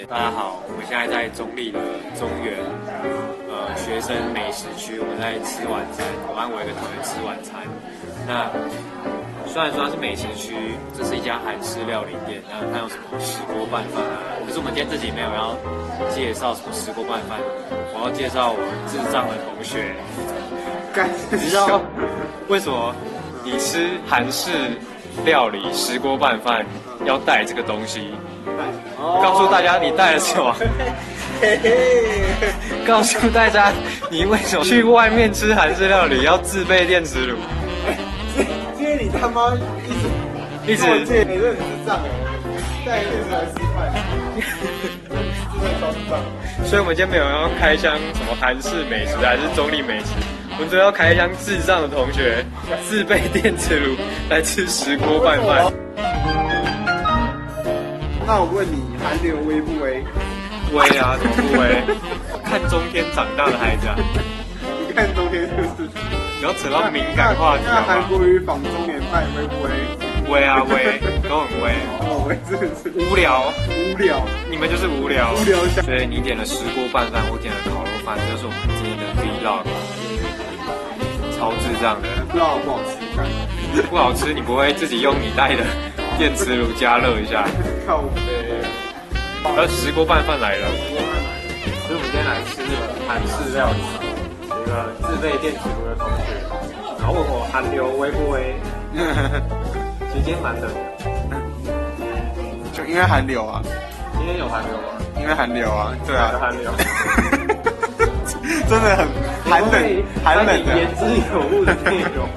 大家好，我们现在在中立的中原学生美食区，我们在吃晚餐。我和我一个同学吃晚餐。那虽然说它是美食区，这是一家韩式料理店，那它有什么石锅拌饭啊？可是我们今天自己没有要介绍什么石锅拌饭，我要介绍我智障的同学。你知道为什么你吃韩式料理石锅拌饭要带这个东西？告诉大家你带了什么？告诉大家你为什么去外面吃韩式料理要自备电磁炉？因为你他妈一直借你认智障带电视来吃饭，真的超智障。所以我们今天没有要开箱什么韩式美食还是中立美食，我们只要开箱智障的同学自备电磁炉来吃石锅拌饭。那我问你，韩流威不威？威啊，怎么不威？看中天长大的孩子啊！你看中天就是。不要扯到敏感话题。那韩国语仿中年派威不威？威啊威，都很威。哦，威真的是无聊，无聊，你们就是无聊。无聊。所以你点了石锅拌饭，我点了烤肉饭，这是我们今天的 vlog。超智障的，不知道好不好吃？不好吃，你不会自己用你带的电磁炉加热一下？靠北。石锅拌饭来了，所以我们今天来吃这个韩式料理。有一个自备电磁炉的同学，然后问我韩流威不威？其实今天蛮冷的，就因为韩流啊。今天有韩流吗？因为韩流啊，对啊。韩流。真的很寒冷，寒冷的。言之有物的内容。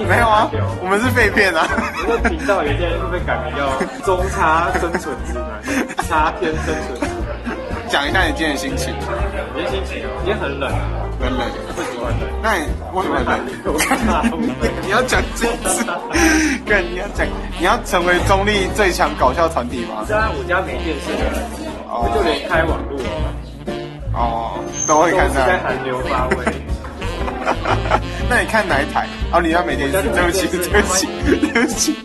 没有啊，我们是废片啊。我们频道有些人会被改名叫“中差生存之男”，差天生存之男。讲一下你今天的心情。今天心情哦，今天很冷。很冷，为什么很冷？那你为什么很冷？你要讲这次，对，你要成为中立最强搞笑团体吗？当然，我家没电视的人，就连开网络都会看到。都是在韩流发威。那你看哪一台？哦，你家没电视，对不起，对不起，对不起。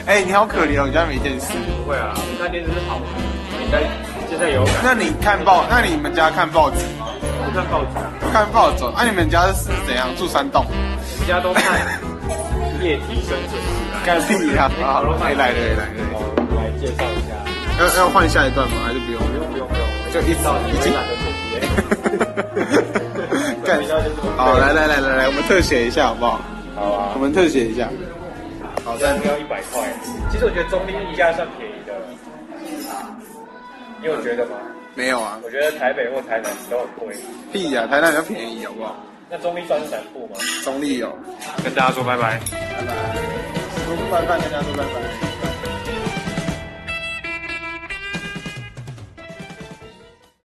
哎，你好可怜哦，你家没电视。不会啊，我看电视是好的。你现在有感？那你看报？那你们家看报纸吗？我看报纸啊。看报纸。那你们家是怎样？住山洞？我们家都看液体生存指南。干屁呀！好，来了。我来介绍一下。要换下一段吗？还是不用？不用，就一直已经懒得剪辑。干！好，来，我们特写一下好不好？好啊。我们特写一下。好，但是要100块。其实我觉得中立物价算便宜的。你有觉得吗？没有啊，我觉得台北或台南都很贵。屁呀，台南比较便宜，好不好？那中立算是南部吗？中立有。跟大家说拜拜。拜拜。石锅拌饭跟大家说拜拜。